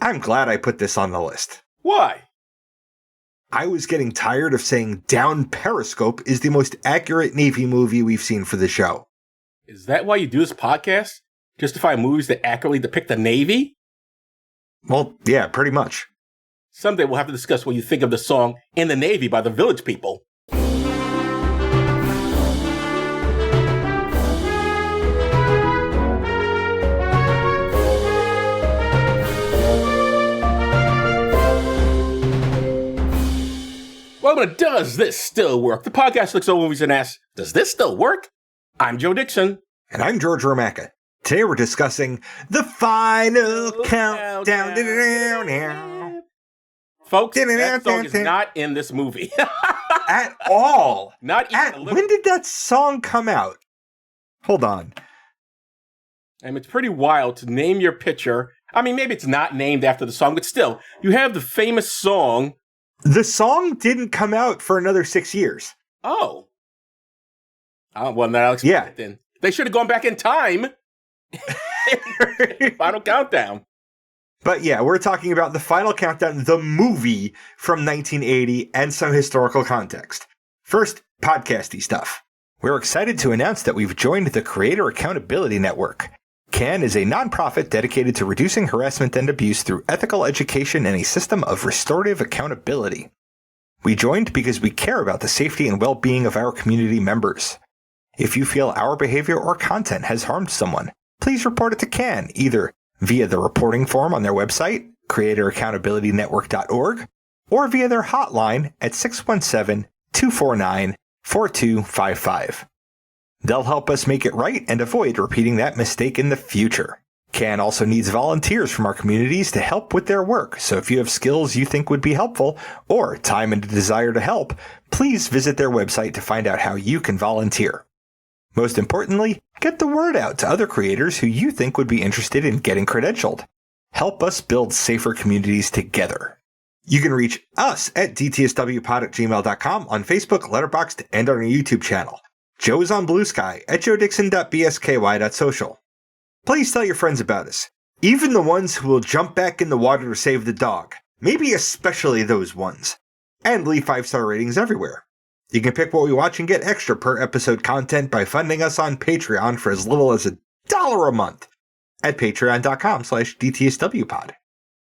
I'm glad I put this on the list. Why? I was getting tired of saying Down Periscope is the most accurate Navy movie we've seen for the show. Is that why you do this podcast? Just to find movies that accurately depict the Navy? Well, yeah, pretty much. Someday we'll have to discuss what you think of the song In the Navy by the Village People. Welcome to Does This Still Work? The podcast looks over movies and asks, does this still work? I'm Joe Dixon. And I'm George Romacka. Today we're discussing the final countdown. Folks, that song is not in this movie. At all. Not even a little. When did that song come out? Hold on. And it's pretty wild to name your picture. I mean, maybe it's not named after the song, but still, you have the famous song. The song didn't come out for another 6 years. Oh. Well, then I'll explain it then. They should have gone back in time. Final Countdown. But yeah, we're talking about the Final Countdown, the movie from 1980, and some historical context. First, podcasty stuff. We're excited to announce that we've joined the Creator Accountability Network. CAN is a nonprofit dedicated to reducing harassment and abuse through ethical education and a system of restorative accountability. We joined because we care about the safety and well-being of our community members. If you feel our behavior or content has harmed someone, please report it to CAN, either via the reporting form on their website, creatoraccountabilitynetwork.org, or via their hotline at 617-249-4255. They'll help us make it right and avoid repeating that mistake in the future. CAN also needs volunteers from our communities to help with their work, so if you have skills you think would be helpful, or time and a desire to help, please visit their website to find out how you can volunteer. Most importantly, get the word out to other creators who you think would be interested in getting credentialed. Help us build safer communities together. You can reach us at dtswpod@gmail.com, on Facebook, Letterboxd, and on our YouTube channel. Joe is on Blue Sky at joedixon.bsky.social. Please tell your friends about us, even the ones who will jump back in the water to save the dog, maybe especially those ones, and leave 5-star ratings everywhere. You can pick what we watch and get extra per episode content by funding us on Patreon for as little as $1 a month at patreon.com/dtswpod.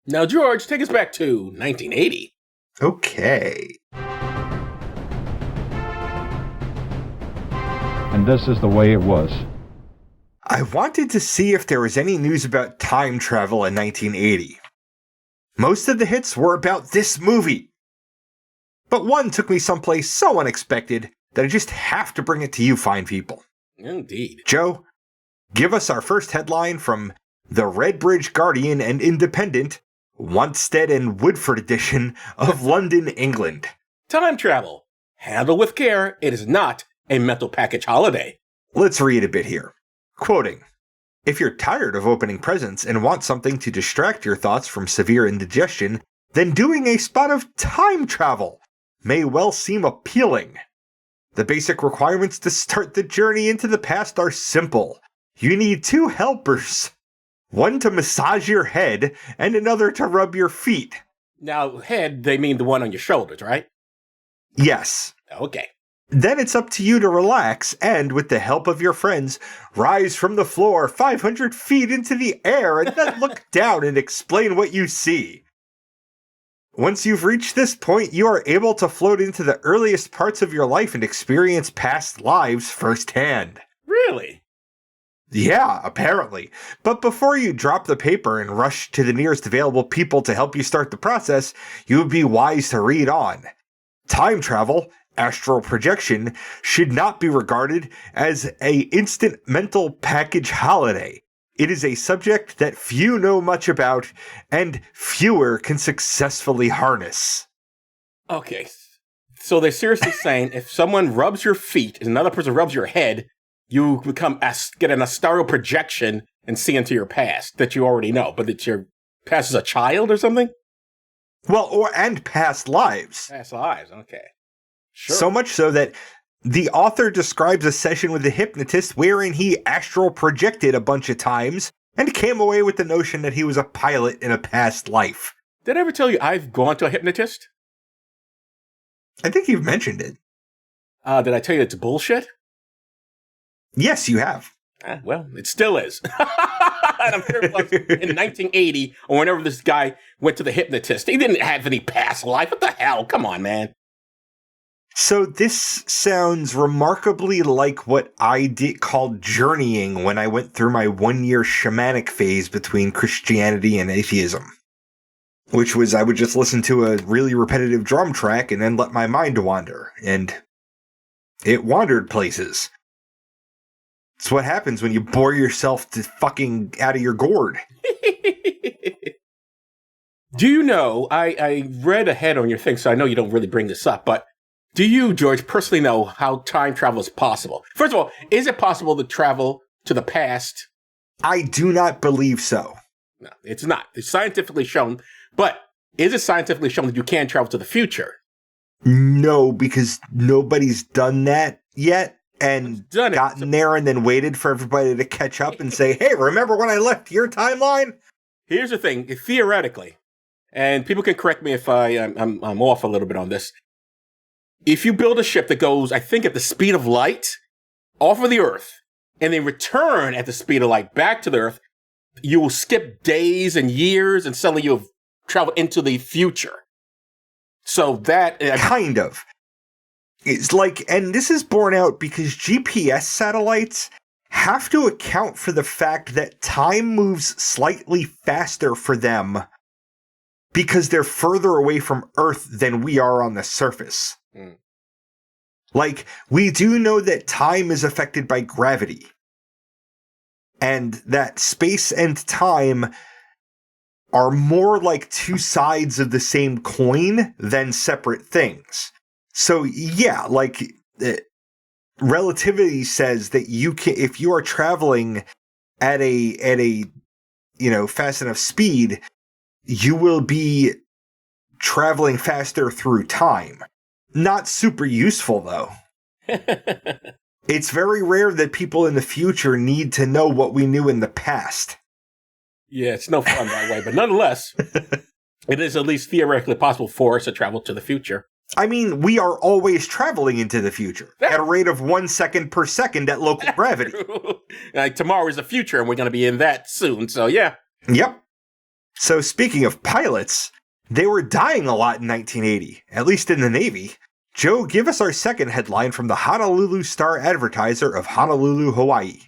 Now, George, take us back to 1980. Okay. And this is the way it was. I wanted to see if there was any news about time travel in 1980. Most of the hits were about this movie. But one took me someplace so unexpected that I just have to bring it to you fine people. Indeed. Joe, give us our first headline from the Redbridge Guardian and Independent, Wanstead and Woodford edition of London, England. Time travel. Handle with care. It is not a mental package holiday. Let's read a bit here. Quoting, if you're tired of opening presents and want something to distract your thoughts from severe indigestion, then doing a spot of time travel may well seem appealing. The basic requirements to start the journey into the past are simple. You need 2 helpers. One to massage your head and another to rub your feet. Now, head, they mean the one on your shoulders, right? Yes. Okay. Then it's up to you to relax and, with the help of your friends, rise from the floor 500 feet into the air and then look down and explain what you see. Once you've reached this point, you are able to float into the earliest parts of your life and experience past lives firsthand. Really? Yeah, apparently. But before you drop the paper and rush to the nearest available people to help you start the process, you would be wise to read on. Time travel, astral projection, should not be regarded as a instant mental package holiday. It is a subject that few know much about, and fewer can successfully harness. Okay, so they're seriously saying if someone rubs your feet and another person rubs your head, you get an astral projection and see into your past that you already know, but that your past as a child or something? Well, and past lives. Past lives, okay. Sure. So much so that the author describes a session with a hypnotist wherein he astral projected a bunch of times and came away with the notion that he was a pilot in a past life. Did I ever tell you I've gone to a hypnotist? I think you've mentioned it. Did I tell you it's bullshit? Yes, you have. Well, it still is. And I'm sure it was in 1980 or whenever this guy went to the hypnotist. He didn't have any past life. What the hell? Come on, man. So this sounds remarkably like what I called journeying when I went through my 1-year shamanic phase between Christianity and atheism. Which was I would just listen to a really repetitive drum track and then let my mind wander. And it wandered places. It's what happens when you bore yourself to fucking out of your gourd. Do you know, I read ahead on your thing, so I know you don't really bring this up, but do you, George, personally know how time travel is possible? First of all, is it possible to travel to the past? I do not believe so. No, it's not. It's scientifically shown, but is it scientifically shown that you can travel to the future? No, because nobody's done that yet. And gotten there and then waited for everybody to catch up and say, hey, remember when I left your timeline? Here's the thing, theoretically, and people can correct me if I'm off a little bit on this. If you build a ship that goes, I think, at the speed of light off of the Earth, and then return at the speed of light back to the Earth, you will skip days and years, and suddenly you'll travel into the future. So that... kind of. It's like, and this is borne out because GPS satellites have to account for the fact that time moves slightly faster for them because they're further away from Earth than we are on the surface. Mm. Like, we do know that time is affected by gravity, and that space and time are more like two sides of the same coin than separate things. So yeah, like relativity says that you can, if you are traveling at a fast enough speed, you will be traveling faster through time. Not super useful though. It's very rare that people in the future need to know what we knew in the past. Yeah, it's no fun that way, but nonetheless, it is at least theoretically possible for us to travel to the future. I mean, we are always traveling into the future at a rate of 1 second per second at local gravity. Like tomorrow is the future, and we're going to be in that soon, so yeah. Yep. So speaking of pilots, they were dying a lot in 1980, at least in the Navy. Joe, give us our second headline from the Honolulu Star-Advertiser of Honolulu, Hawaii.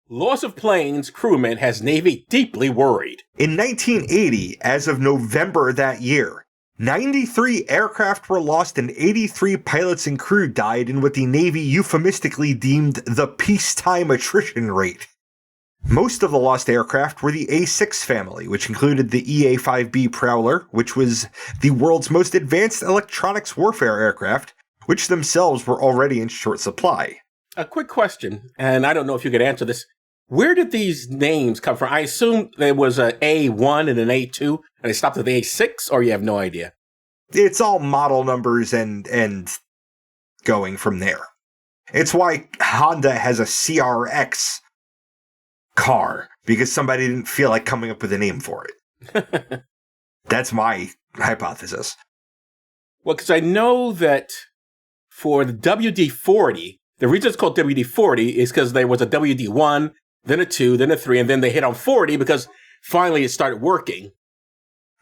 Loss of planes, crewmen has Navy deeply worried. In 1980, as of November that year, 93 aircraft were lost and 83 pilots and crew died in what the Navy euphemistically deemed the peacetime attrition rate. Most of the lost aircraft were the A6 family, which included the EA-5B Prowler, which was the world's most advanced electronics warfare aircraft, which themselves were already in short supply. A quick question, and I don't know if you could answer this. Where did these names come from? I assume there was an A1 and an A2, and they stopped at the A6, or you have no idea? It's all model numbers and going from there. It's why Honda has a CRX car, because somebody didn't feel like coming up with a name for it. That's my hypothesis. Well, because I know that for the WD-40, the reason it's called WD-40 is because there was a WD-1, then a 2, then a 3, and then they hit on 40 because finally it started working.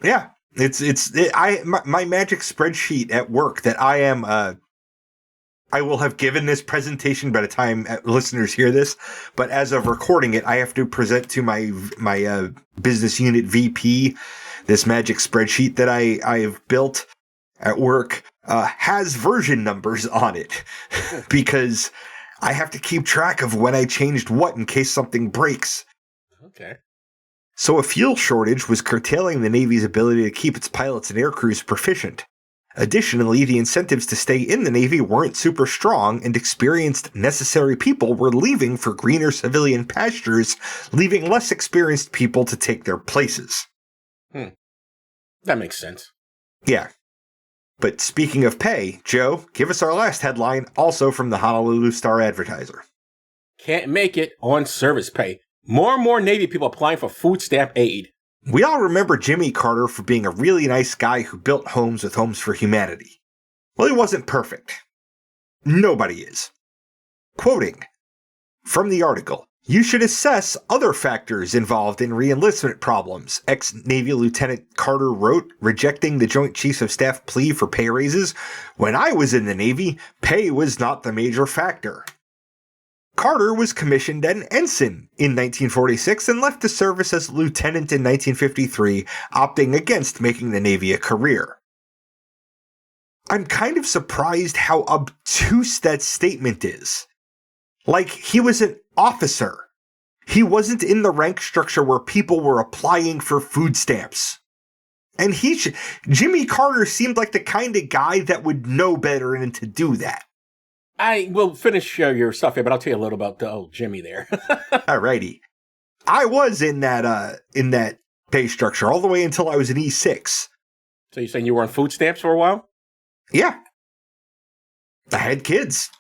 Yeah, my magic spreadsheet at work that I will have given this presentation by the time listeners hear this, but as of recording it, I have to present to my business unit VP this magic spreadsheet that I have built at work. Has version numbers on it because I have to keep track of when I changed what in case something breaks. Okay. So a fuel shortage was curtailing the Navy's ability to keep its pilots and air crews proficient. Additionally, the incentives to stay in the Navy weren't super strong, and experienced necessary people were leaving for greener civilian pastures, leaving less experienced people to take their places. That makes sense. Yeah. But speaking of pay, Joe, give us our last headline, also from the Honolulu Star-Advertiser. Can't make it on service pay. More and more Navy people applying for food stamp aid. We all remember Jimmy Carter for being a really nice guy who built homes with Homes for Humanity. Well, he wasn't perfect. Nobody is. Quoting from the article, "You should assess other factors involved in re-enlistment problems," ex-Navy Lieutenant Carter wrote, rejecting the Joint Chiefs of Staff plea for pay raises. "When I was in the Navy, pay was not the major factor." Carter was commissioned an ensign in 1946 and left the service as lieutenant in 1953, opting against making the Navy a career. I'm kind of surprised how obtuse that statement is. Like, he was an officer. He wasn't in the rank structure where people were applying for food stamps. And Jimmy Carter seemed like the kind of guy that would know better than to do that. I will finish your stuff here, but I'll tell you a little about the old Jimmy there. Alrighty. I was in that pay structure all the way until I was an E6. So you're saying you were on food stamps for a while? Yeah. I had kids.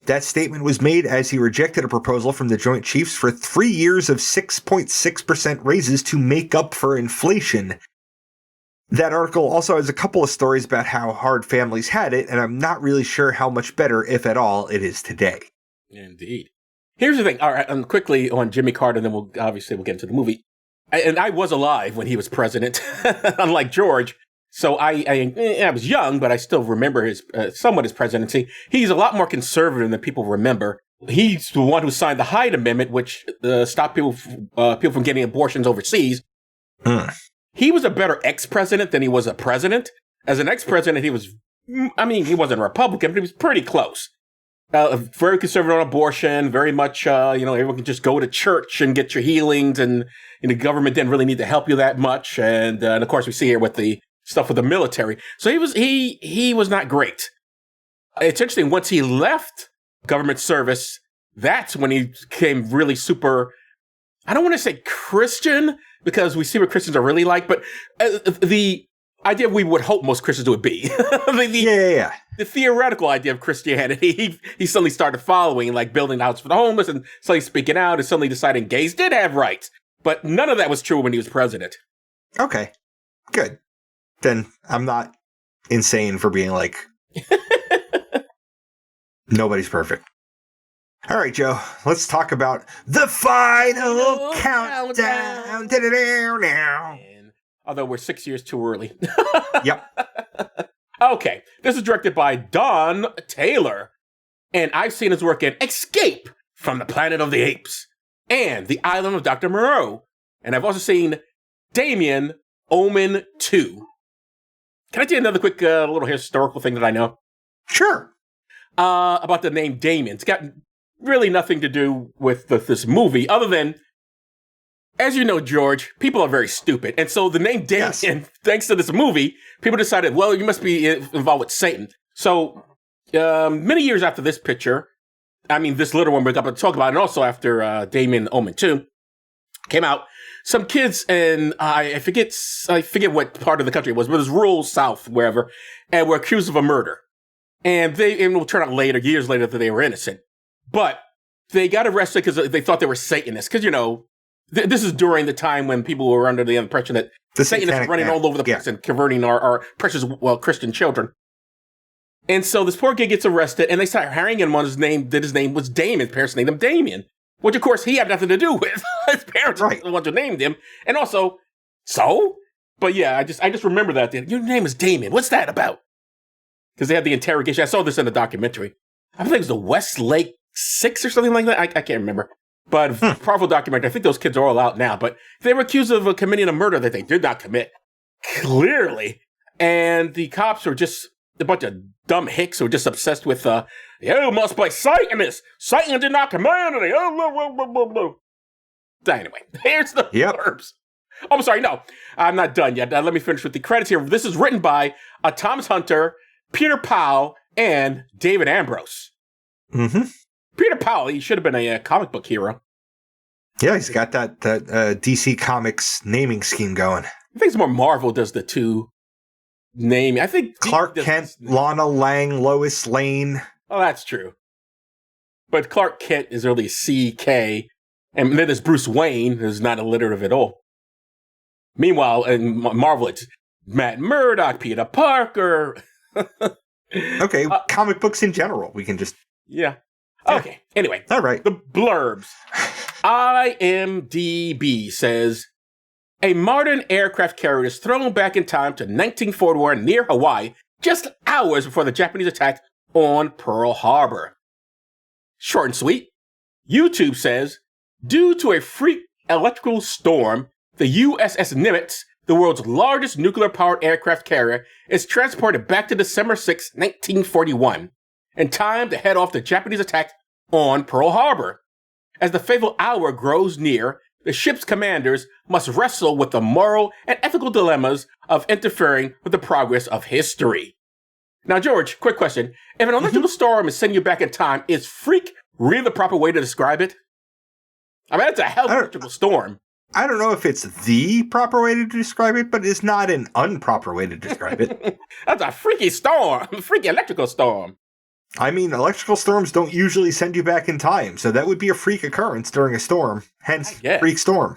That statement was made as he rejected a proposal from the Joint Chiefs for 3 years of 6.6% raises to make up for inflation. That article also has a couple of stories about how hard families had it, and I'm not really sure how much better, if at all, it is today. Indeed. Here's the thing. All right, quickly on Jimmy Carter, and then we'll get into the movie. And I was alive when he was president, unlike George. So I was young, but I still remember somewhat his presidency. He's a lot more conservative than people remember. He's the one who signed the Hyde Amendment, which stopped people from getting abortions overseas. He was a better ex-president than he was a president. As an ex-president, he wasn't a Republican, but he was pretty close. Very conservative on abortion, very much, everyone can just go to church and get your healings, and the government didn't really need to help you that much. And of course, we see here with the stuff with the military. So he was not great. It's interesting, once he left government service, that's when he became really super, I don't want to say Christian, because we see what Christians are really like, but the idea we would hope most Christians would be. The theoretical idea of Christianity, he suddenly started following, like building a house for the homeless, and suddenly speaking out, and suddenly deciding gays did have rights. But none of that was true when he was president. Okay, good. Then I'm not insane for being like, nobody's perfect. All right, Joe, let's talk about the final countdown. Although we're 6 years too early. Yep. Okay, this is directed by Don Taylor, and I've seen his work in Escape from the Planet of the Apes and The Island of Dr. Moreau, and I've also seen Damien, Omen 2. Can I tell you another quick little historical thing that I know? Sure. About the name Damien. It's got really nothing to do with this movie, other than, as you know, George, people are very stupid. And so the name Damien, yes, thanks to this movie, people decided, well, you must be involved with Satan. So many years after this picture, this little one we're going to talk about, and also after Damien Omen 2 came out, some kids, and I forget what part of the country it was, but it was rural South, wherever, and were accused of a murder. And it will turn out later, years later, that they were innocent. But they got arrested because they thought they were Satanists. Because, this is during the time when people were under the impression that the Satanists were running all over the place and converting our precious, Christian children. And so this poor kid gets arrested, and they start harrying him on his name was Damien. His parents named him Damien, which, of course, he had nothing to do with. His parents were the ones who named him. And also, But yeah, I just remember that. Your name is Damien. What's that about? Because they had the interrogation. I saw this in the documentary. I think it was the Westlake 6 or something like that. I can't remember. But powerful documentary. I think those kids are all out now. But they were accused of committing a murder that they did not commit. Clearly. And the cops were just a bunch of dumb hicks who were just obsessed with, you must be Satanist. Satan did not command it. Anyway, here's the verbs. Oh, I'm sorry. No, I'm not done yet. Let me finish with the credits here. This is written by Thomas Hunter, Peter Powell, and David Ambrose. Mm-hmm. Peter Powell, he should have been a comic book hero. Yeah, he's got that DC Comics naming scheme going. I think it's more Marvel does the two naming. I think Clark Kent, Lana Lang, Lois Lane. Oh, that's true. But Clark Kent is really CK, And then there's Bruce Wayne, who's not alliterative at all. Meanwhile, in Marvel, it's Matt Murdock, Peter Parker. Okay, comic books in general. We can just... Yeah. Okay, anyway. All right. The blurbs. IMDb says, a modern aircraft carrier is thrown back in time to 1941 near Hawaii, just hours before the Japanese attack on Pearl Harbor. Short and sweet. YouTube says, due to a freak electrical storm, the USS Nimitz, the world's largest nuclear-powered aircraft carrier, is transported back to December 6, 1941, in time to head off the Japanese attack on Pearl Harbor. As the fateful hour grows near, the ship's commanders must wrestle with the moral and ethical dilemmas of interfering with the progress of history. Now, George, quick question. If an electrical storm is sending you back in time, is freak really the proper way to describe it? I mean, it's a hell of an electrical storm. I don't know if it's the proper way to describe it, but it's not an improper way to describe it. That's a freaky storm, a freaky electrical storm. I mean, electrical storms don't usually send you back in time, so that would be a freak occurrance during a storm, hence freak storm.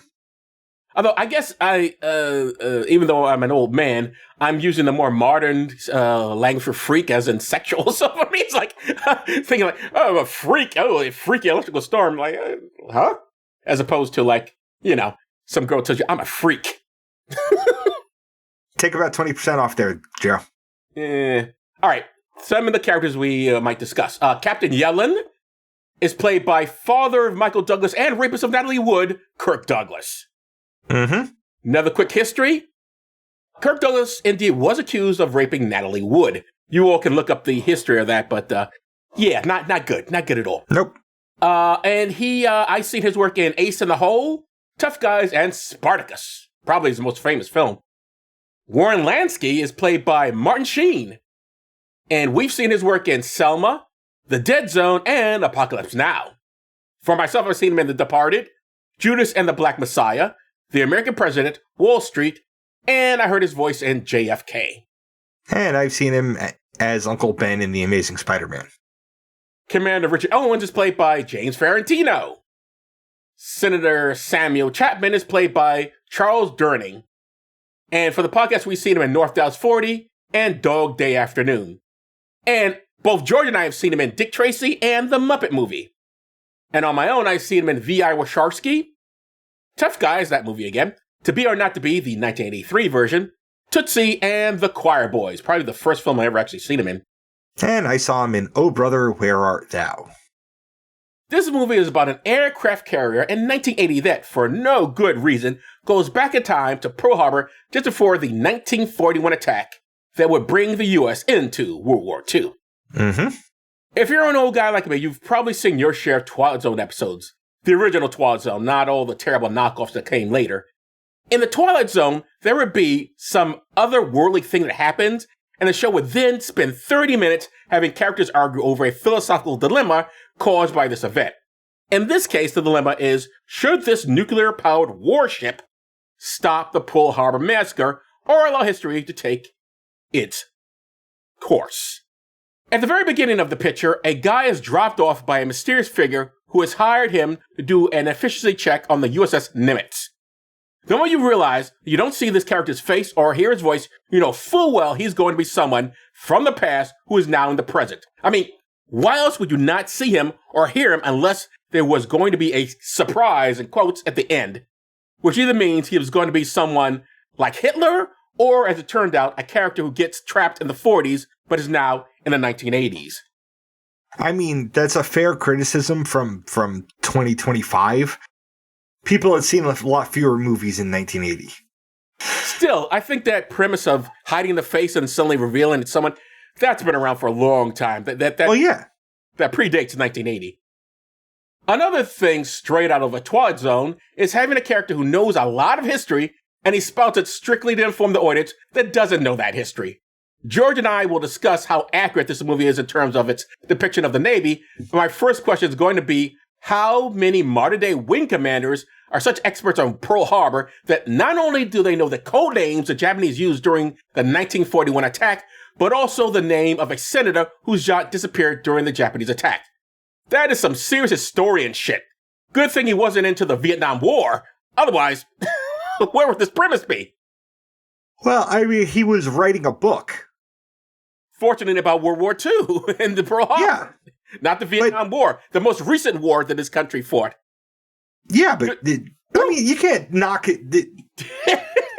Although I guess even though I'm an old man, I'm using the more modern language for freak as in sexual. So for me, it's like thinking like, oh, a freak, oh, a freaky electrical storm, like, huh? As opposed to like, you know, some girl tells you, I'm a freak. Take about 20% off there, Joe. All right. Some of the characters we might discuss. Captain Yellen is played by father of Michael Douglas and rapist of Natalie Wood, Kirk Douglas. Mm-hmm. Another quick history. Kirk Douglas indeed was accused of raping Natalie Wood. You all can look up the history of that, but yeah, not good. Not good at all. Nope. And I've seen his work in Ace in the Hole, Tough Guys, and Spartacus. Probably his most famous film. Warren Lansky is played by Martin Sheen. And we've seen his work in Selma, The Dead Zone, and Apocalypse Now. For myself, I've seen him in The Departed, Judas and the Black Messiah, The American President, Wall Street, and I heard his voice in JFK. And I've seen him as Uncle Ben in The Amazing Spider-Man. Commander Richard Owens is played by James Ferrantino. Senator Samuel Chapman is played by Charles Durning. And for the podcast, we've seen him in North Dallas 40 and Dog Day Afternoon. And both George and I have seen him in Dick Tracy and The Muppet Movie. And on my own, I've seen him in V.I. Warshawski, Tough Guys, that movie again, To Be or Not to Be, the 1983 version, Tootsie, and The Choir Boys, probably the first film I ever actually seen him in. And I saw him in Oh Brother, Where Art Thou? This movie is about an aircraft carrier in 1980 that, for no good reason, goes back in time to Pearl Harbor just before the 1941 attack that would bring the U.S. into World War II. Mm-hmm. If you're an old guy like me, you've probably seen your share of Twilight Zone episodes. The original Twilight Zone, not all the terrible knockoffs that came later. In the Twilight Zone, there would be some otherworldly thing that happens, and the show would then spend 30 minutes having characters argue over a philosophical dilemma caused by this event. In this case, the dilemma is, should this nuclear-powered warship stop the Pearl Harbor massacre or allow history to take its course? At the very beginning of the picture, a guy is dropped off by a mysterious figure who has hired him to do an efficiency check on the USS Nimitz. The moment you realize you don't see this character's face or hear his voice, you know full well he's going to be someone from the past who is now in the present. I mean, why else would you not see him or hear him unless there was going to be a surprise, in quotes, at the end? Which either means he was going to be someone like Hitler, or as it turned out, a character who gets trapped in the 40s but is now in the 1980s. I mean, that's a fair criticism from 2025. People had seen a lot fewer movies in 1980. Still, I think that premise of hiding the face and suddenly revealing it's someone, that's been around for a long time. Well, yeah. That predates 1980. Another thing straight out of a Twilight Zone is having a character who knows a lot of history, and he spouts it strictly to inform the audience that doesn't know that history. George and I will discuss how accurate this movie is in terms of its depiction of the Navy. But my first question is going to be, how many modern-day wing commanders are such experts on Pearl Harbor that not only do they know the code names the Japanese used during the 1941 attack, but also the name of a senator whose yacht disappeared during the Japanese attack? That is some serious historian shit. Good thing he wasn't into the Vietnam War. Otherwise, where would this premise be? Well, I mean, he was writing a book. Fortunately about World War II and the Pearl Harbor. Yeah. Not the Vietnam War, the most recent war that this country fought. Yeah, but I mean, you can't knock it.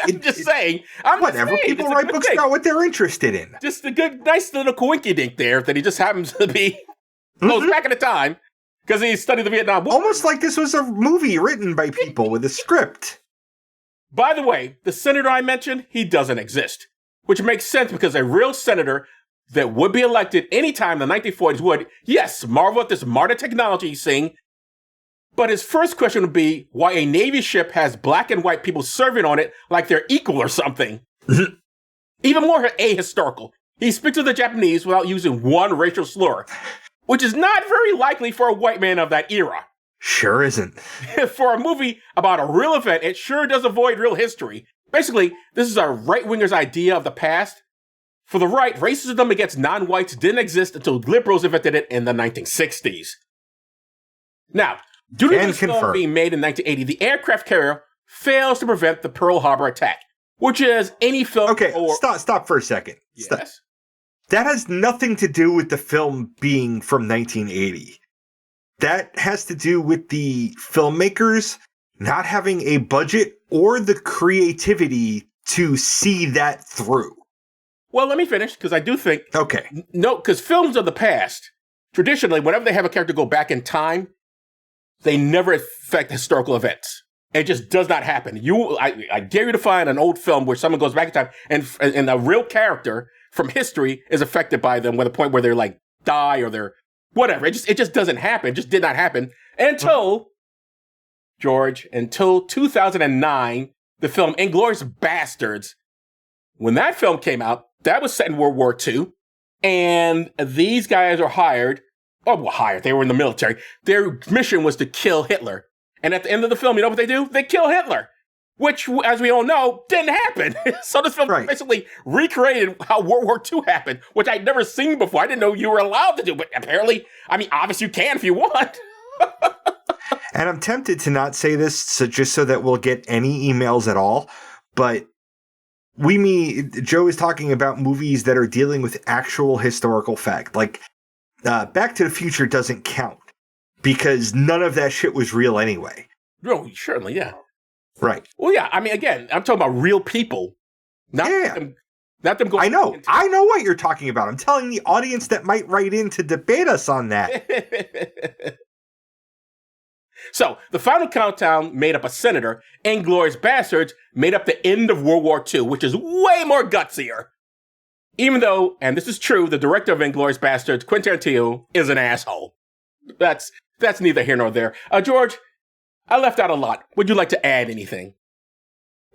I'm just saying. Whatever. People write books about what they're interested in. Just a good, nice little coinkydink there that he just happens to be goes back in the time because he studied the Vietnam War. Almost like this was a movie written by people with a script. By the way, the senator I mentioned, he doesn't exist, which makes sense because a real senator that would be elected anytime in the 1940s would, yes, marvel at this modern technology he's seeing, but his first question would be why a Navy ship has black and white people serving on it like they're equal or something. Even more ahistorical. He speaks to the Japanese without using one racial slur, which is not very likely for a white man of that era. Sure isn't. For a movie about a real event, it sure does avoid real history. Basically, this is a right-winger's idea of the past. For the right, racism against non-whites didn't exist until liberals invented it in the 1960s. Now, due to this film being made in 1980, the aircraft carrier fails to prevent the Pearl Harbor attack, which is any film... Okay, stop for a second. Yes? Stop. That has nothing to do with the film being from 1980. That has to do with the filmmakers not having a budget or the creativity to see that through. Well, let me finish, because I do think... Okay. No, because films of the past, traditionally, whenever they have a character go back in time, they never affect historical events. It just does not happen. I dare you to find an old film where someone goes back in time and a real character from history is affected by them with a point where they're like die or they're whatever. It just doesn't happen. It just did not happen until, George, until 2009, the film Inglourious Bastards. When that film came out, that was set in World War II, and these guys are hired. Oh, well, hired. They were in the military. Their mission was to kill Hitler. And at the end of the film, you know what they do? They kill Hitler, which, as we all know, didn't happen. So this film basically recreated how World War II happened, which I'd never seen before. I didn't know you were allowed to do, but apparently, I mean, obviously you can if you want. And I'm tempted to not say this just so that we'll get any emails at all, but Joe is talking about movies that are dealing with actual historical fact. Like, Back to the Future doesn't count because none of that shit was real anyway. No, certainly, yeah. Right. Well, yeah, I mean, again, I'm talking about real people. Not them going... I know what you're talking about. I'm telling the audience that might write in to debate us on that. So, the final countdown made up a senator, Inglourious Bastards made up the end of World War II, which is way more gutsier. Even though, and this is true, the director of Inglourious Bastards, Quentin Tarantino, is an asshole. That's neither here nor there. George, I left out a lot. Would you like to add anything?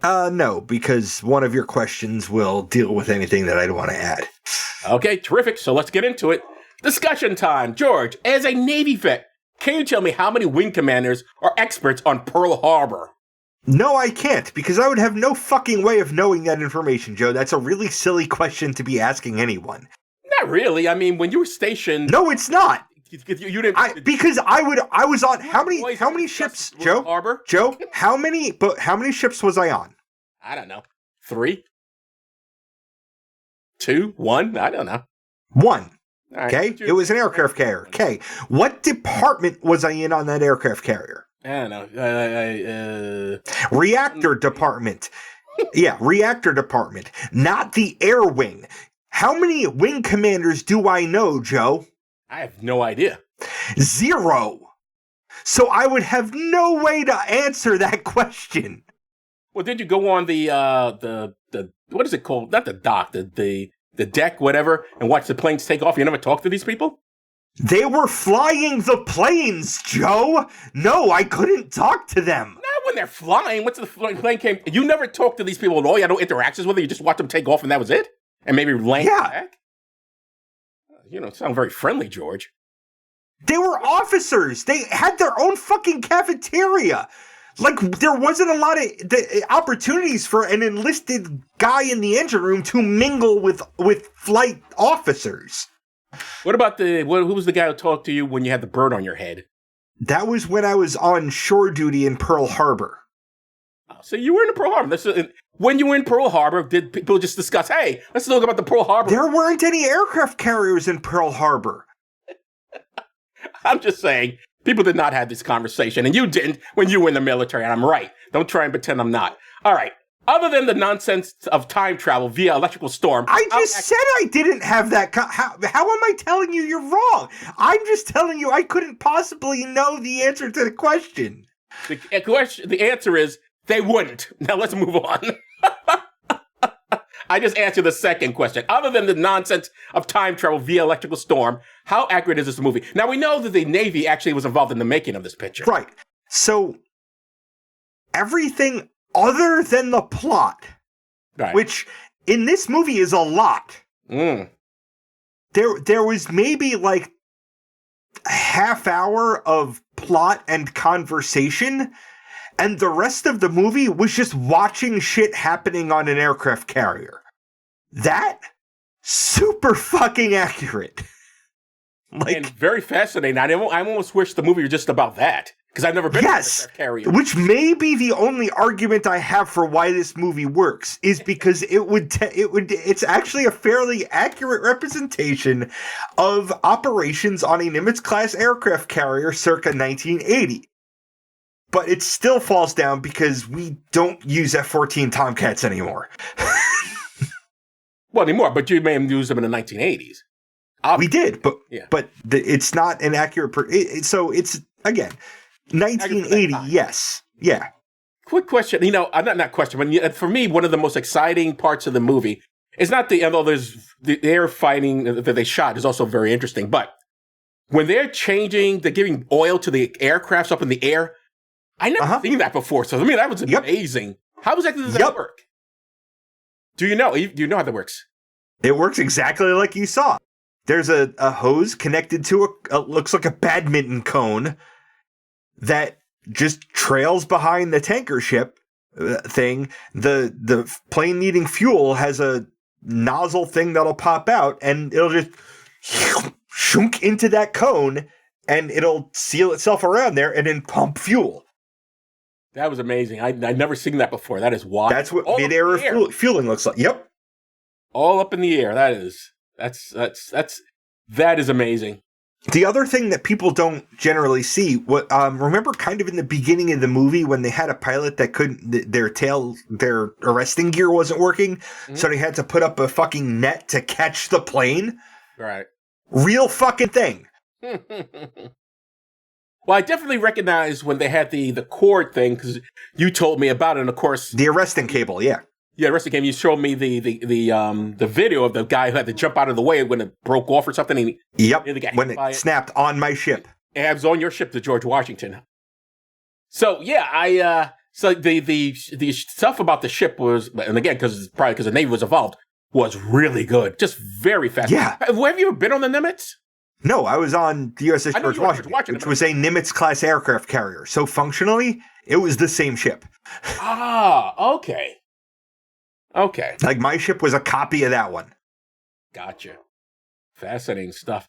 No, because one of your questions will deal with anything that I'd want to add. Okay, terrific. So let's get into it. Discussion time. George, as a Navy vet, can you tell me how many wing commanders are experts on Pearl Harbor? No, I can't, because I would have no fucking way of knowing that information, Joe. That's a really silly question to be asking anyone. Not really. I mean, when you were stationed... No, it's not. You didn't... Because I was on... How many ships, Joe? Harbor? Joe, how many ships was I on? I don't know. 3? 2? 1? I don't know. 1. Right. Okay? It was an aircraft carrier. Okay. What department was I in on that aircraft carrier? I don't know. Reactor department. Yeah, reactor department. Not the air wing. How many wing commanders do I know, Joe? I have no idea. 0. So I would have no way to answer that question. Well, did you go on the what is it called? Not the dock, the deck, whatever, and watch the planes take off? You never talked to these people? They were flying the planes, Joe. No, I couldn't talk to them. Not when they're flying. Once the plane came, you never talked to these people at all. You had no interactions with them. You just watched them take off, and that was it. And maybe land back. You don't sound very friendly, George. They were officers. They had their own fucking cafeteria. Like, there wasn't a lot of opportunities for an enlisted guy in the engine room to mingle with flight officers. What about who was the guy who talked to you when you had the bird on your head? That was when I was on shore duty in Pearl Harbor. So you were in Pearl Harbor. When you were in Pearl Harbor, did people just discuss, hey, let's talk about the Pearl Harbor? There weren't any aircraft carriers in Pearl Harbor. I'm just saying, people did not have this conversation, and you didn't when you were in the military, and I'm right. Don't try and pretend I'm not. All right. Other than the nonsense of time travel via electrical storm. I just said I didn't have that. How am I telling you you're wrong? I'm just telling you I couldn't possibly know the answer to the question. The answer is they wouldn't. Now let's move on. I just answered the second question. Other than the nonsense of time travel via electrical storm, how accurate is this movie? Now we know that the Navy actually was involved in the making of this picture. Right. So everything other than the plot, right, which in this movie is a lot. There was maybe like a half hour of plot and conversation, and the rest of the movie was just watching shit happening on an aircraft carrier. That super fucking accurate. And very fascinating. I almost wish the movie was just about that. Because I've never been on an aircraft carrier. Which may be the only argument I have for why this movie works, is because it's actually a fairly accurate representation of operations on a Nimitz-class aircraft carrier circa 1980. But it still falls down because we don't use F-14 Tomcats anymore. Well, anymore, but you may have used them in the 1980s. Obviously. We did, but it's not an accurate... so it's, again... 1980, yes. Yeah. Quick question. Not question, but for me, one of the most exciting parts of the movie is not although there's the air fighting that they shot is also very interesting, but when they're giving oil to the aircrafts up in the air, I never seen that before. So, that was amazing. How exactly does that work? Do you know how that works? It works exactly like you saw. There's a hose connected to looks like a badminton cone that just trails behind the tanker ship thing. The plane needing fuel has a nozzle thing that'll pop out, and it'll just shunk into that cone, and it'll seal itself around there and then pump fuel. That was amazing. I'd never seen that before. That is wild. That's what mid-air fueling looks like. Yep. All up in the air. That is amazing. The other thing that people don't generally see, remember kind of in the beginning of the movie when they had a pilot that their arresting gear wasn't working, so they had to put up a fucking net to catch the plane? Right. Real fucking thing. Well, I definitely recognize when they had the cord thing, because you told me about it, and of course... The arresting cable, yeah. Yeah, arresting cable. You showed me the video of the guy who had to jump out of the way when it broke off or something. And when it snapped on my ship. It was on your ship, the George Washington. So, yeah, so the stuff about the ship was, and again, probably because the Navy was involved, was really good. Just very fast. Yeah. Have you ever been on the Nimitz? No, I was on the USS George Washington, which was a Nimitz-class aircraft carrier. So functionally, it was the same ship. Okay. Okay. Like, my ship was a copy of that one. Gotcha. Fascinating stuff.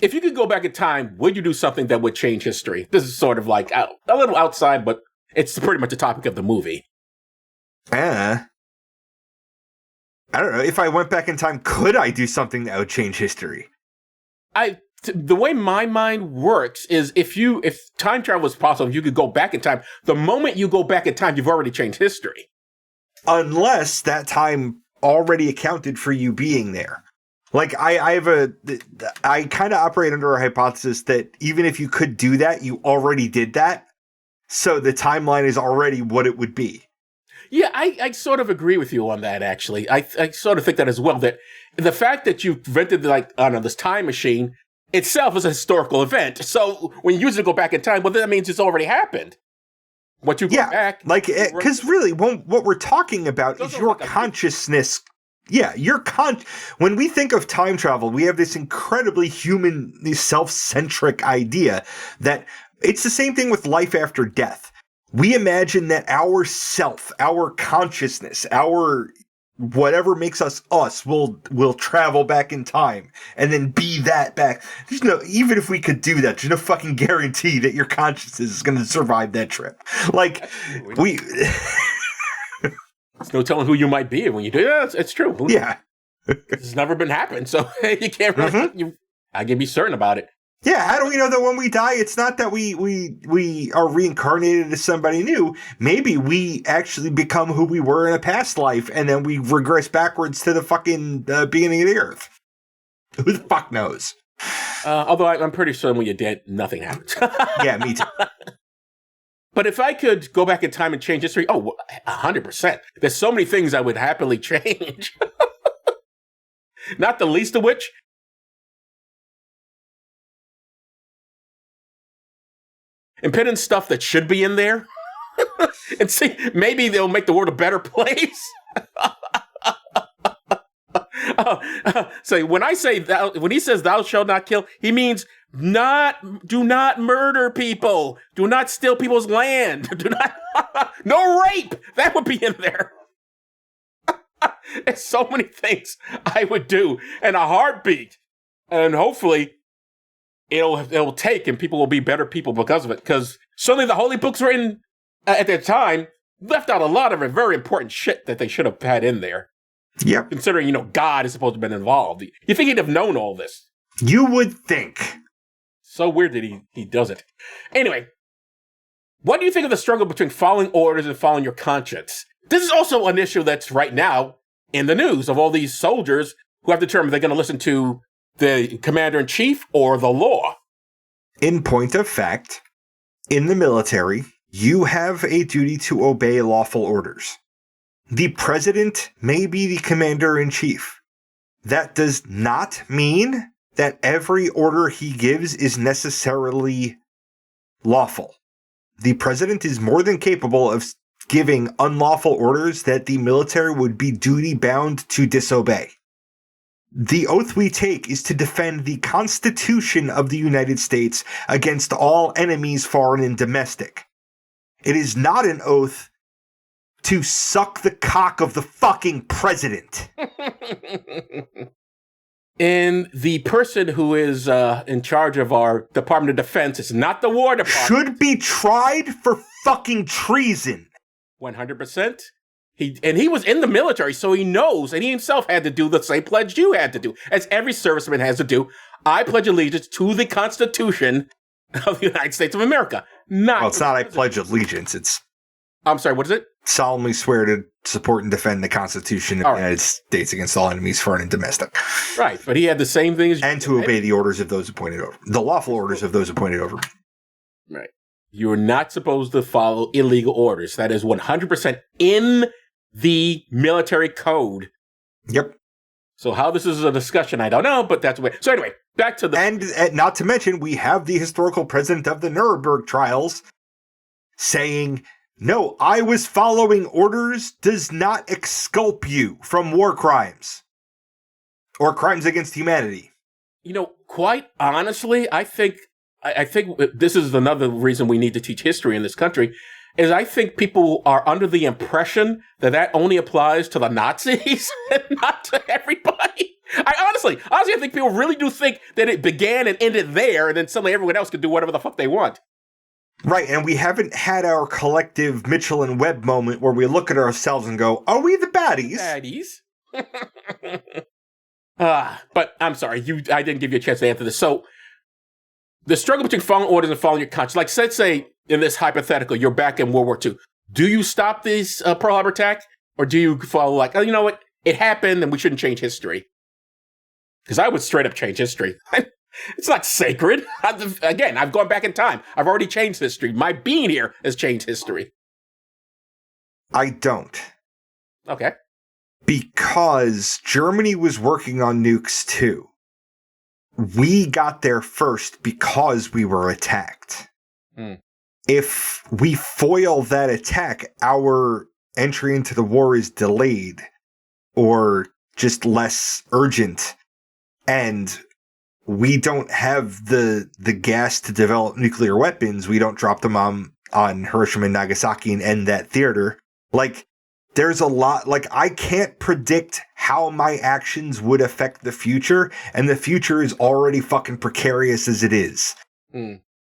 If you could go back in time, would you do something that would change history? This is sort of like a little outside, but it's pretty much the topic of the movie. I don't know. If I went back in time, could I do something that would change history? The way my mind works is if time travel was possible, if you could go back in time, the moment you go back in time, you've already changed history. Unless that time already accounted for you being there. Like, I kind of operate under a hypothesis that even if you could do that, you already did that. So the timeline is already what it would be. Yeah, I sort of agree with you on that, actually. I sort of think that as well, that the fact that you invented, this time machine itself is a historical event. So when you use it to go back in time, well, that means it's already happened. What you go back... because really, what we're talking about is your consciousness... Yeah, when we think of time travel, we have this incredibly human, self-centric idea that it's the same thing with life after death. We imagine that our self, our consciousness, our whatever makes us us, we'll travel back in time and then be that back. There's no, even if we could do that, there's no fucking guarantee that your consciousness is going to survive that trip. Like, we... There's no telling who you might be when you do that. It's true. Yeah. It's never been happened, so you can't really, I can be certain about it. Yeah, how do we know that when we die, it's not that we are reincarnated as somebody new? Maybe we actually become who we were in a past life, and then we regress backwards to the fucking beginning of the earth. Who the fuck knows? Although I'm pretty certain when you're dead, nothing happens. Yeah, me too. But if I could go back in time and change history, 100%. There's so many things I would happily change. Not the least of which, and put in stuff that should be in there. And see, maybe they'll make the world a better place. So when I say when he says thou shalt not kill, he means do not murder people. Do not steal people's land. Do not, no rape. That would be in there. There's so many things I would do in a heartbeat. And hopefully it'll take and people will be better people because of it. Because certainly the holy books written at their time left out a lot of very important shit that they should have had in there. Yep. Considering, God is supposed to have been involved. You think he'd have known all this? You would think. So weird that he doesn't. Anyway, what do you think of the struggle between following orders and following your conscience? This is also an issue that's right now in the news of all these soldiers who have determined they're going to listen to the commander-in-chief or the law. In point of fact, in the military, you have a duty to obey lawful orders. The president may be the commander-in-chief. That does not mean that every order he gives is necessarily lawful. The president is more than capable of giving unlawful orders that the military would be duty-bound to disobey. The oath we take is to defend the Constitution of the United States against all enemies, foreign and domestic. It is not an oath to suck the cock of the fucking president. And the person who is in charge of our Department of Defense is not the War Department. Should be tried for fucking treason. 100%. He was in the military, so he knows, and he himself had to do the same pledge you had to do, as every serviceman has to do. I pledge allegiance to the Constitution of the United States of America. Well, it's not I pledge allegiance, it's... I'm sorry, what is it? Solemnly swear to support and defend the Constitution of the United States against all enemies, foreign and domestic. Right, but he had the same thing as you. And to obey the orders of those appointed over. The lawful orders of those appointed over. Right. You're not supposed to follow illegal orders. That is 100% in the military code. Yep. So how this is a discussion, I don't know, but that's the way. So anyway, back to the... And not to mention, we have the historical president of the Nuremberg trials saying, no, I was following orders does not exculpate you from war crimes or crimes against humanity. Quite honestly, I think this is another reason we need to teach history in this country, is I think people are under the impression that only applies to the Nazis and not to everybody. Honestly, I think people really do think that it began and ended there, and then suddenly everyone else can do whatever the fuck they want. Right, and we haven't had our collective Mitchell and Webb moment where we look at ourselves and go, are we the baddies? But I'm sorry, I didn't give you a chance to answer this. So, the struggle between following orders and following your conscience, like let's say in this hypothetical, you're back in World War II. Do you stop this Pearl Harbor attack? Or do you follow like, oh, you know what? It happened and we shouldn't change history? Because I would straight up change history. It's not sacred. I've gone back in time. I've already changed history. My being here has changed history. I don't. Okay. Because Germany was working on nukes too. We got there first because we were attacked. If we foil that attack, our entry into the war is delayed or just less urgent. And we don't have the gas to develop nuclear weapons. We don't drop them on Hiroshima and Nagasaki and end that theater. Like, there's a lot, like, I can't predict how my actions would affect the future, and the future is already fucking precarious as it is.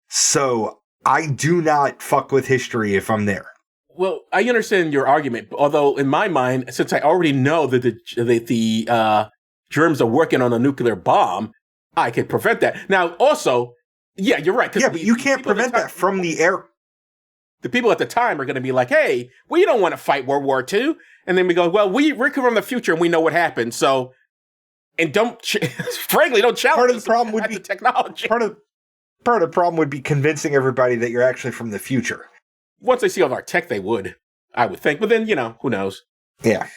So I do not fuck with history if I'm there. Well, I understand your argument, although in my mind, since I already know that the germs are working on a nuclear bomb, I could prevent that. Now, also, yeah, you're right. Yeah, but you can't prevent that from the air. The people at the time are going to be like, hey, we don't want to fight World War II. And then we go, well, we're from the future and we know what happened. So, and frankly, don't challenge part of the problem would be the technology. Part of the problem would be convincing everybody that you're actually from the future. Once they see all our tech, they would, I would think. But then, who knows? Yeah.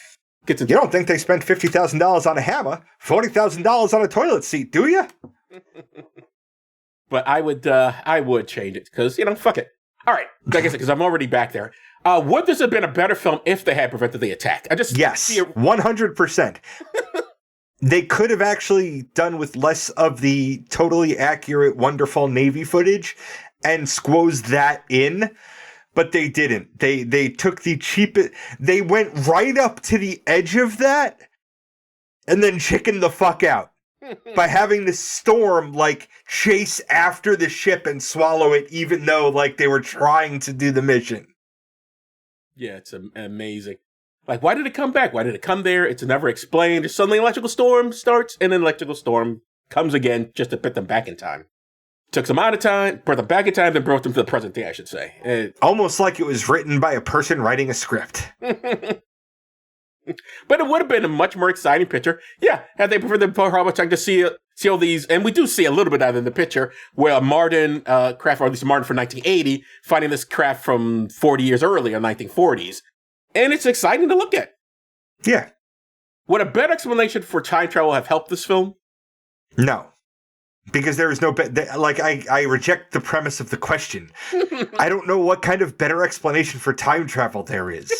You don't think they spent $50,000 on a hammer, $40,000 on a toilet seat, do you? But I would change it because, fuck it. All right, like I said, because I'm already back there. Would this have been a better film if they had prevented the attack? Yes, 100%. They could have actually done with less of the totally accurate, wonderful Navy footage and squoze that in, but they didn't. They took the cheapest. They went right up to the edge of that and then chickened the fuck out. By having the storm, chase after the ship and swallow it, even though, they were trying to do the mission. Yeah, it's amazing. Why did it come back? Why did it come there? It's never explained. Suddenly electrical storm starts, and an electrical storm comes again just to put them back in time. Took some out of time, brought them back in time, then brought them to the present day, I should say. Almost like it was written by a person writing a script. But it would have been a much more exciting picture. Yeah, had they preferred the Harbour time to see all these, and we do see a little bit out in the picture where a Martin craft, or at least a Martin from 1980, finding this craft from 40 years earlier, 1940s. And it's exciting to look at. Yeah. Would a better explanation for time travel have helped this film? No. Because there is no, I reject the premise of the question. I don't know what kind of better explanation for time travel there is.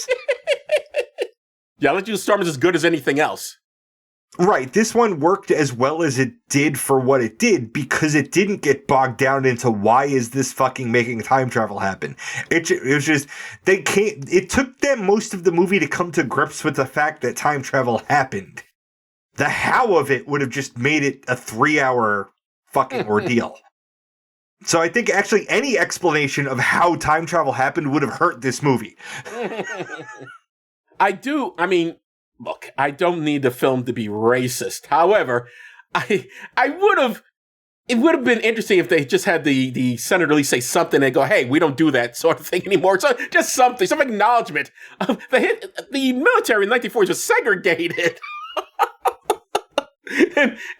Yeah, I'll let you Storm is as good as anything else. Right. This one worked as well as it did for what it did because it didn't get bogged down into why is this fucking making time travel happen. It was just, it took them most of the movie to come to grips with the fact that time travel happened. The how of it would have just made it a 3-hour fucking ordeal. So I think actually any explanation of how time travel happened would have hurt this movie. Look, I don't need the film to be racist. However, it would have been interesting if they just had the senator at least say something and go, hey, we don't do that sort of thing anymore. So just something, some acknowledgement. The military in the 1940s was segregated.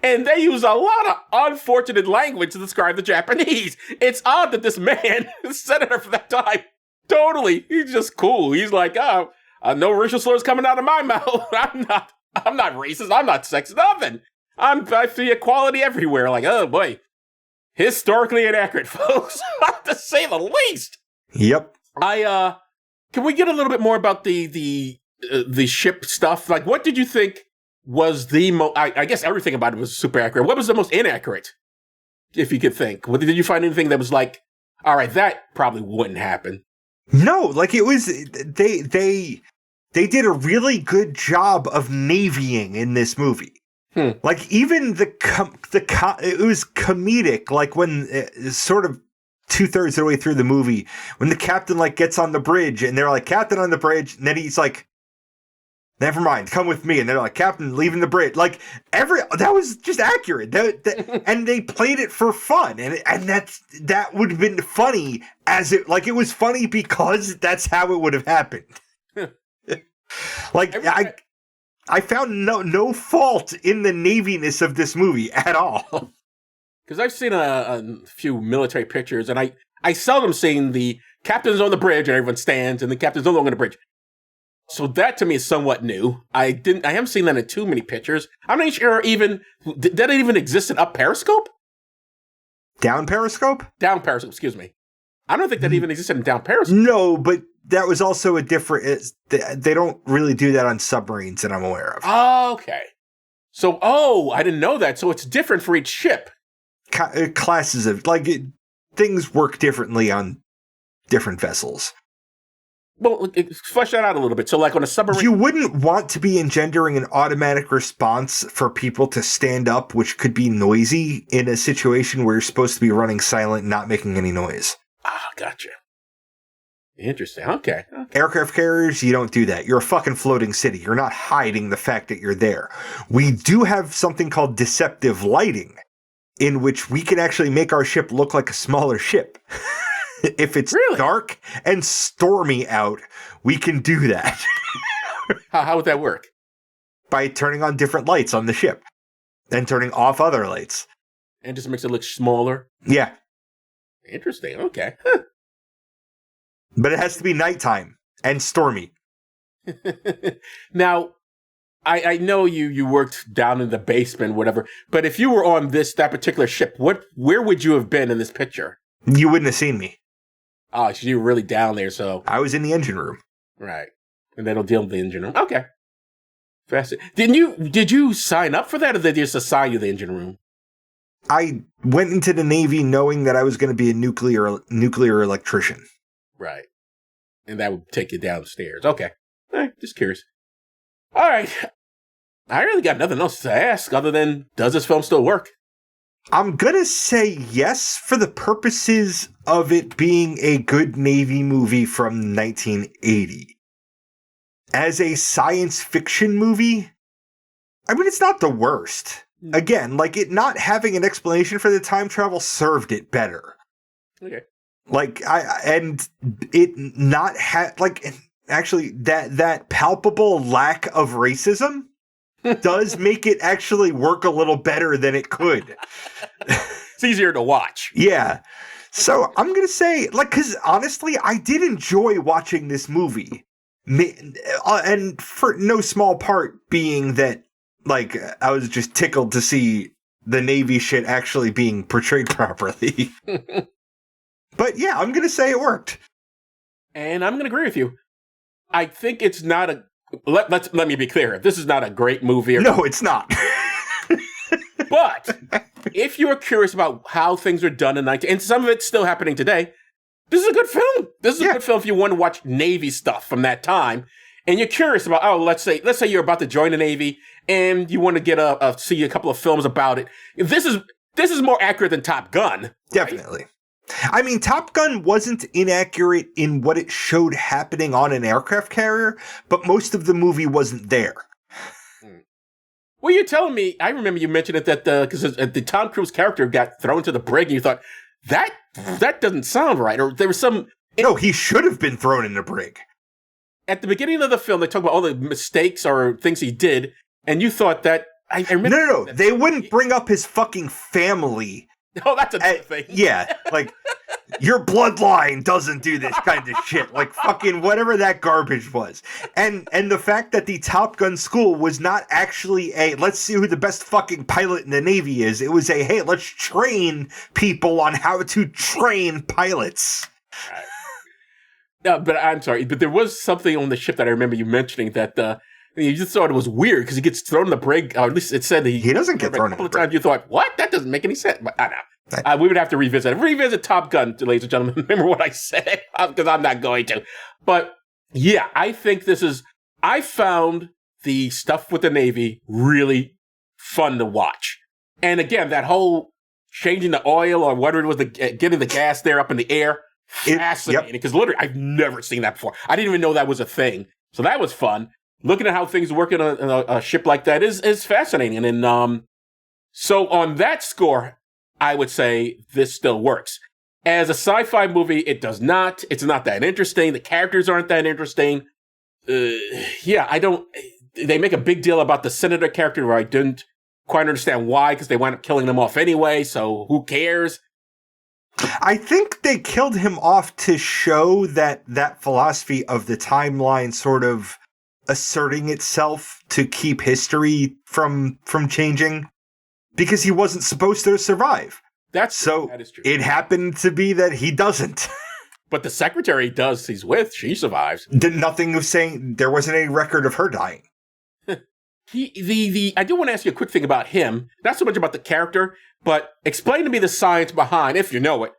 And they use a lot of unfortunate language to describe the Japanese. It's odd that this man, the senator for that time, he's just cool. He's like, no racial slurs coming out of my mouth. I'm not racist. I'm not sexist. Nothing. I see equality everywhere. Oh boy, historically inaccurate, folks, to say the least. Yep. Can we get a little bit more about the ship stuff? What did you think was the most? I guess everything about it was super accurate. What was the most inaccurate, if you could think? Did you find anything that was all right, that probably wouldn't happen? No, it was they did a really good job of navying in this movie. Even it was comedic. When sort of 2/3 of the way through the movie, when the captain gets on the bridge and they're like, "Captain on the bridge," and then he's like, "Never mind, come with me," and they're like, "Captain, leaving the bridge." That was just accurate. And they played it for fun, and that would have been funny it was funny because that's how it would have happened. I found no fault in the naviness of this movie at all. Because I've seen a few military pictures, and I seldom seen the captain's on the bridge and everyone stands, and the captain's no longer on the bridge. So that to me is somewhat new. I haven't seen that in too many pictures. I'm not sure did that even exist in up Periscope? Down Periscope? Down Periscope, excuse me. I don't think that even existed in down Periscope. No, but that was also a different. They don't really do that on submarines that I'm aware of. Oh, okay. So, I didn't know that. So it's different for each ship. Classes of things work differently on different vessels. Well, flesh that out a little bit. So, like on a submarine, You wouldn't want to be engendering an automatic response for people to stand up, which could be noisy in a situation where you're supposed to be running silent and not making any noise. Gotcha. Interesting. Okay. Aircraft carriers, you don't do that. You're a fucking floating city. You're not hiding the fact that you're there. We do have something called deceptive lighting, in which we can actually make our ship look like a smaller ship. If it's dark and stormy out, we can do that. How would that work? By turning on different lights on the ship and turning off other lights. And just makes it look smaller? Yeah. Interesting. Okay. Huh. But it has to be nighttime and stormy. Now, I know you worked down in the basement, whatever, but if you were on that particular ship, where would you have been in this picture? You wouldn't have seen me. Oh, so you were really down there, so... I was in the engine room. Right. And they don't deal with the engine room. Okay. Fascinating. Did you sign up for that, or did they just assign you the engine room? I went into the Navy knowing that I was going to be a nuclear electrician. Right. And that would take you downstairs. Okay. All right, just curious. All right. I really got nothing else to ask other than, does this film still work? I'm going to say yes for the purposes of it being a good Navy movie from 1980. As a science fiction movie, I mean, it's not the worst. Again, like, it not having an explanation for the time travel served it better. Okay. Like, actually, that palpable lack of racism does make it actually work a little better than it could. It's easier to watch. Yeah. So I'm going to say, like, because honestly, I did enjoy watching this movie. And for no small part being that, like, I was just tickled to see the Navy shit actually being portrayed properly. But yeah, I'm going to say it worked. And I'm going to agree with you. I think it's not a... Let me be clear. This is not a great movie. No, it's not. But if you're curious about how things are done in 19... And some of it's still happening today. This is a good film. This is a good film if you want to watch Navy stuff from that time. And you're curious about, let's say you're about to join the Navy and you want to get see a couple of films about it. This is more accurate than Top Gun. Definitely. Right? I mean, Top Gun wasn't inaccurate in what it showed happening on an aircraft carrier, but most of the movie wasn't there. Well, you're telling me, I remember you mentioned it that because the Tom Cruise character got thrown to the brig and you thought, that doesn't sound right. Or there was some... No, he should have been thrown in the brig. At the beginning of the film, they talk about all the mistakes or things he did, and you thought that... I remember... No. They wouldn't bring up his fucking family. Oh, that's a good thing. Yeah, like, your bloodline doesn't do this kind of shit. Like, fucking whatever that garbage was. And the fact that the Top Gun school was not actually let's see who the best fucking pilot in the Navy is. It was hey, let's train people on how to train pilots. No, but I'm sorry, but there was something on the ship that I remember you mentioning that you just thought it was weird because he gets thrown in the brig. Or at least it said he doesn't get thrown in the brig. A couple of times you thought, what? That doesn't make any sense. But I know. We would have to revisit Top Gun, ladies and gentlemen. Remember what I said? Because I'm not going to. But yeah, I think I found the stuff with the Navy really fun to watch. And again, that whole changing the oil or whatever it was, getting the gas there up in the air, fascinating. Because literally, I've never seen that before. I didn't even know that was a thing. So that was fun. Looking at how things work in a ship like that is fascinating. And so on that score, I would say this still works. As a sci-fi movie, it does not. It's not that interesting. The characters aren't that interesting. I don't... They make a big deal about the senator character where I didn't quite understand why, because they wound up killing them off anyway, so who cares? I think they killed him off to show that philosophy of the timeline sort of asserting itself to keep history from changing, because he wasn't supposed to survive. That is true. It happened to be that he doesn't. But the secretary does. He's with. She survives. Nothing of saying there wasn't any record of her dying. I do want to ask you a quick thing about him. Not so much about the character, but explain to me the science behind, if you know it,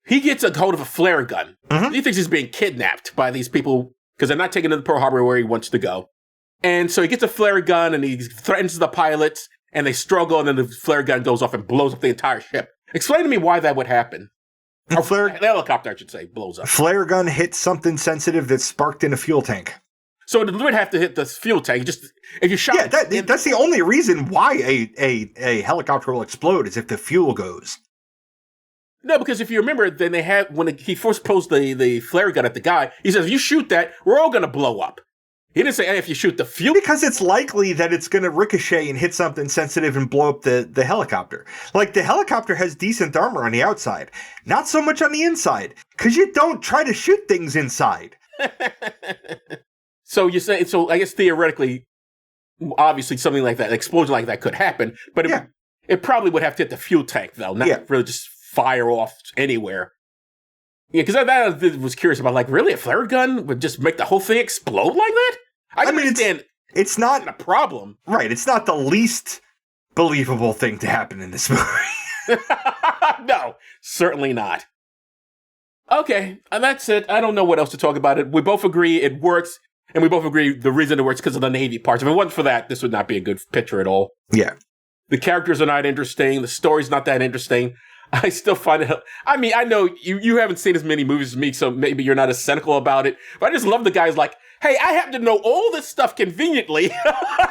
he gets a hold of a flare gun. Mhm. He thinks he's being kidnapped by these people because they're not taking him to Pearl Harbor where he wants to go. And so he gets a flare gun and he threatens the pilots and they struggle and then the flare gun goes off and blows up the entire ship. Explain to me why that would happen. Or the helicopter, I should say, blows up. Flare gun hits something sensitive that's sparked in a fuel tank. So it would have to hit the fuel tank. Just if you shot, That's the only reason why a helicopter will explode is if the fuel goes. No, because if you remember, then they had when he first posed the flare gun at the guy. He says, "If you shoot that, we're all going to blow up." He didn't say, "Hey, if you shoot the fuel," because it's likely that it's going to ricochet and hit something sensitive and blow up the helicopter. Like the helicopter has decent armor on the outside, not so much on the inside, because you don't try to shoot things inside. So you say, so I guess theoretically, obviously something like that, an explosion like that could happen, but it probably would have to hit the fuel tank though, not really just fire off anywhere. Yeah, because I was curious about, like, really a flare gun would just make the whole thing explode like that? I mean, understand it's not a problem. Right, it's not the least believable thing to happen in this movie. No, certainly not. Okay, and that's it. I don't know what else to talk about it. We both agree it works. And we both agree the reason it works is because of the Navy parts. If it wasn't for that, this would not be a good picture at all. Yeah. The characters are not interesting. The story's not that interesting. I still find it... I mean, I know you haven't seen as many movies as me, so maybe you're not as cynical about it. But I just love the guys like, hey, I happen to know all this stuff conveniently.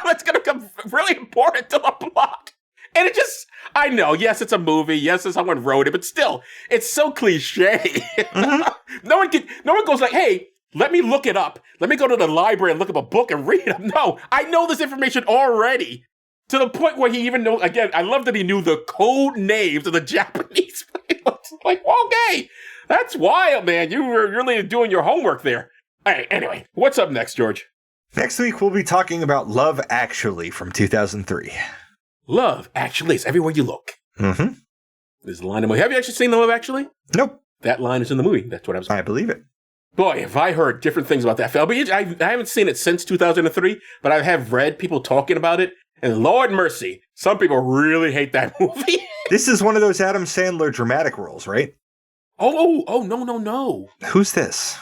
That's going to come really important to the plot. And it just... I know, yes, it's a movie. Yes, someone wrote it. But still, it's so cliche. Mm-hmm. No one goes like, hey... let me look it up. Let me go to the library and look up a book and read it. No, I know this information already. To the point where he even knows, again, I love that he knew the code names of the Japanese pilots. Like, okay, that's wild, man. You were really doing your homework there. Hey, anyway, what's up next, George? Next week, we'll be talking about Love Actually from 2003. Love Actually is everywhere you look. Mm-hmm. There's a line in the movie. Have you actually seen Love Actually? Nope. That line is in the movie. That's what I was saying. I believe it. Boy, have I heard different things about that film. I haven't seen it since 2003, but I have read people talking about it. And Lord mercy, some people really hate that movie. This is one of those Adam Sandler dramatic roles, right? Oh, no. Who's this?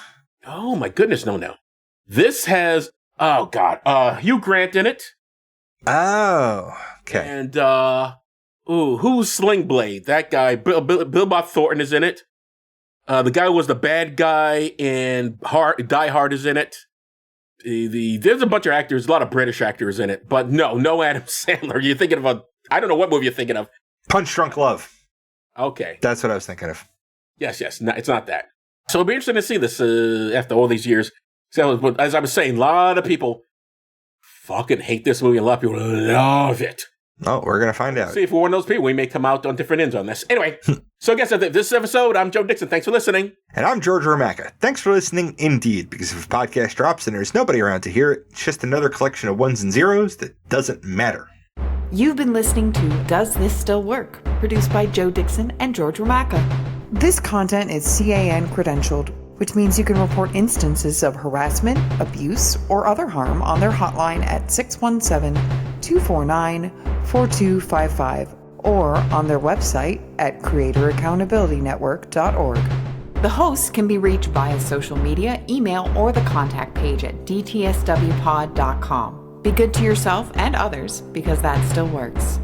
Oh, my goodness, no. This has, oh, God, Hugh Grant in it. Oh, okay. And, who's Sling Blade? That guy, Bill Bob Thornton is in it. The guy who was the bad guy in Die Hard is in it. There's a bunch of actors, a lot of British actors in it, but no Adam Sandler. You're thinking of I don't know what movie you're thinking of. Punch Drunk Love. Okay. That's what I was thinking of. Yes. No, it's not that. So it'll be interesting to see this after all these years. So, as I was saying, a lot of people fucking hate this movie. A lot of people love it. Oh, we're going to find out. See, if we're one of those people, we may come out on different ends on this. Anyway, so I guess that's this episode. I'm Joe Dixon. Thanks for listening. And I'm George Romaka. Thanks for listening indeed, because if a podcast drops and there's nobody around to hear it, it's just another collection of ones and zeros that doesn't matter. You've been listening to Does This Still Work? Produced by Joe Dixon and George Romaka. This content is CAN credentialed, which means you can report instances of harassment, abuse, or other harm on their hotline at 617-249-4255 or on their website at creatoraccountabilitynetwork.org. The hosts can be reached via social media, email, or the contact page at dtswpod.com. Be good to yourself and others, because that still works.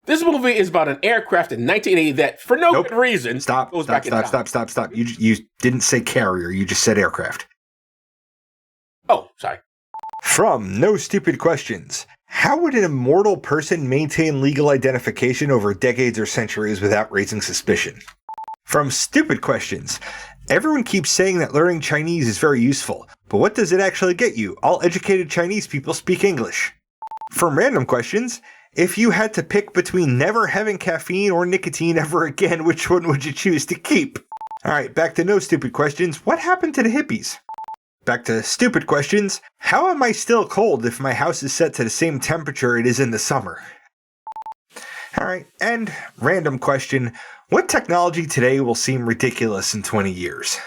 This movie is about an aircraft in 1980 that, for no good reason, goes back in time. Stop. You didn't say carrier. You just said aircraft. Oh, sorry. From No Stupid Questions. How would an immortal person maintain legal identification over decades or centuries without raising suspicion? From Stupid Questions. Everyone keeps saying that learning Chinese is very useful, but what does it actually get you? All educated Chinese people speak English. From Random Questions. If you had to pick between never having caffeine or nicotine ever again, which one would you choose to keep? Alright, back to No Stupid Questions. What happened to the hippies? Back to Stupid Questions. How am I still cold if my house is set to the same temperature it is in the summer? Alright, and Random Question. What technology today will seem ridiculous in 20 years?